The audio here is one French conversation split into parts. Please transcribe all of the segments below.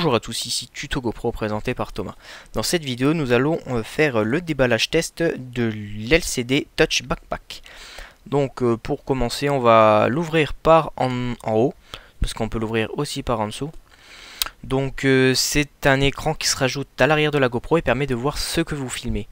Bonjour à tous, ici Tuto GoPro présenté par Thomas. Dans cette vidéo, nous allons faire le déballage test de l'LCD Touch Backpack. Donc pour commencer, on va l'ouvrir par en haut, parce qu'on peut l'ouvrir aussi par en dessous. Donc c'est un écran qui se rajoute à l'arrière de la GoPro et permet de voir ce que vous filmez.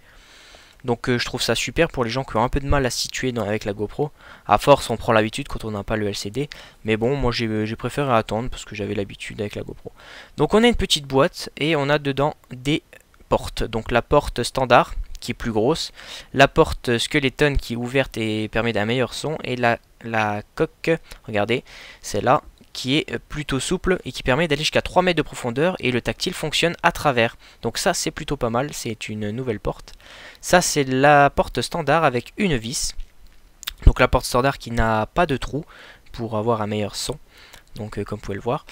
Donc je trouve ça super pour les gens qui ont un peu de mal à se situer avec la GoPro. À force on prend l'habitude quand on n'a pas le LCD. Mais bon, moi j'ai préféré attendre parce que j'avais l'habitude avec la GoPro. Donc on a une petite boîte et on a dedans des portes. Donc la porte standard qui est plus grosse, la porte skeleton qui est ouverte et permet d'un meilleur son, et la coque, regardez, c'est là, qui est plutôt souple et qui permet d'aller jusqu'à 3 mètres de profondeur, et le tactile fonctionne à travers. Donc ça c'est plutôt pas mal, c'est une nouvelle porte. Ça c'est la porte standard avec une vis. Donc la porte standard qui n'a pas de trou pour avoir un meilleur son. Donc comme vous pouvez le voir.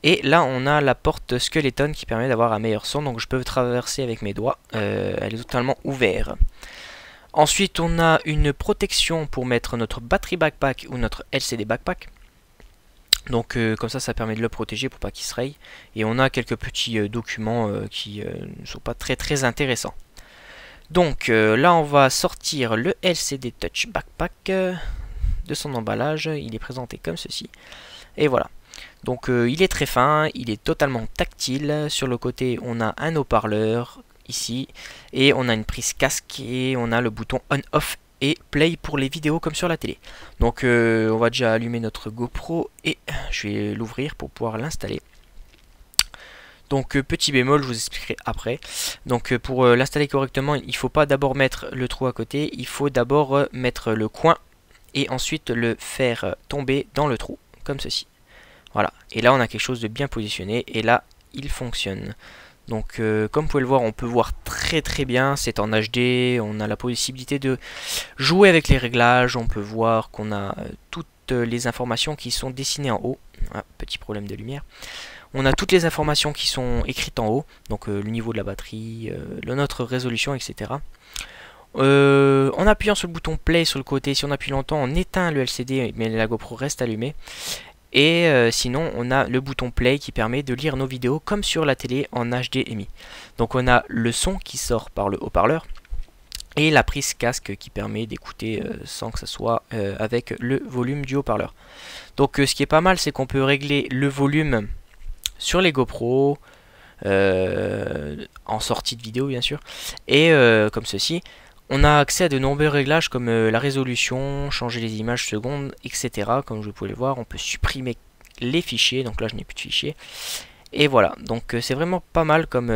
Et là on a la porte skeleton qui permet d'avoir un meilleur son. Donc je peux traverser avec mes doigts. Elle est totalement ouverte. Ensuite on a une protection pour mettre notre battery backpack ou notre LCD backpack. Donc comme ça permet de le protéger pour pas qu'il se raye. Et on a quelques petits documents qui ne sont pas très intéressants. Donc là on va sortir le LCD Touch Backpack de son emballage. Il est présenté comme ceci. Et voilà. Donc il est très fin, il est totalement tactile. Sur le côté on a un haut-parleur ici. Et on a une prise casque et on a le bouton on-off et play pour les vidéos comme sur la télé. Donc on va déjà allumer notre GoPro et je vais l'ouvrir pour pouvoir l'installer. Donc petit bémol, je vous expliquerai après. Donc pour l'installer correctement, il ne faut pas d'abord mettre le trou à côté, il faut d'abord mettre le coin et ensuite le faire tomber dans le trou, comme ceci. Voilà, et là on a quelque chose de bien positionné et là il fonctionne. Donc comme vous pouvez le voir, on peut voir très bien, c'est en HD, on a la possibilité de jouer avec les réglages, on peut voir qu'on a toutes les informations qui sont dessinées en haut. Ah, petit problème de lumière. On a toutes les informations qui sont écrites en haut, donc le niveau de la batterie, notre résolution, etc. En appuyant sur le bouton play sur le côté, si on appuie longtemps, on éteint le LCD, mais la GoPro reste allumée. Et sinon, on a le bouton play qui permet de lire nos vidéos comme sur la télé en HDMI. Donc on a le son qui sort par le haut-parleur et la prise casque qui permet d'écouter sans que ça soit avec le volume du haut-parleur. Donc ce qui est pas mal, c'est qu'on peut régler le volume sur les GoPro, en sortie de vidéo bien sûr, et comme ceci, on a accès à de nombreux réglages comme la résolution, changer les images secondes, etc. Comme vous pouvez le voir, on peut supprimer les fichiers, donc là je n'ai plus de fichiers, et voilà, donc c'est vraiment pas mal comme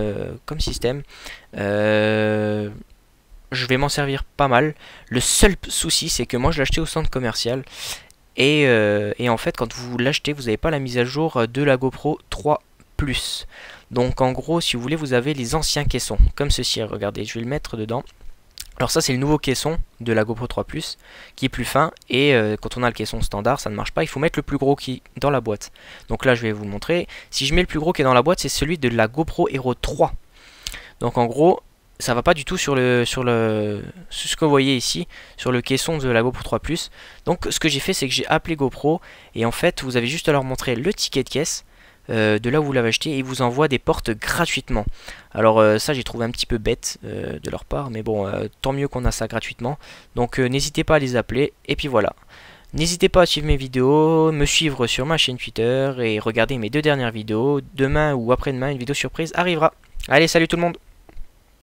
système. Je vais m'en servir pas mal. Le seul souci, c'est que moi je l'ai acheté au centre commercial. Et en fait quand vous l'achetez, vous n'avez pas la mise à jour de la GoPro 3 Plus. Donc en gros, si vous voulez, vous avez les anciens caissons comme ceci. Regardez, je vais le mettre dedans. Alors ça c'est le nouveau caisson de la GoPro 3 Plus qui est plus fin, et quand on a le caisson standard ça ne marche pas, il faut mettre le plus gros qui est dans la boîte. Donc là je vais vous le montrer. Si je mets le plus gros qui est dans la boîte, c'est celui de la GoPro Hero 3. Donc en gros ça va pas du tout sur ce que vous voyez ici, sur le caisson de la GoPro 3 Plus. Donc ce que j'ai fait, c'est que j'ai appelé GoPro, et en fait vous avez juste à leur montrer le ticket de caisse de là où vous l'avez acheté, et ils vous envoient des portes gratuitement. Alors ça j'ai trouvé un petit peu bête de leur part, mais bon, tant mieux qu'on a ça gratuitement. Donc n'hésitez pas à les appeler, et puis voilà. N'hésitez pas à suivre mes vidéos, me suivre sur ma chaîne Twitter, et regarder mes 2 dernières vidéos. Demain ou après-demain, une vidéo surprise arrivera. Allez, salut tout le monde!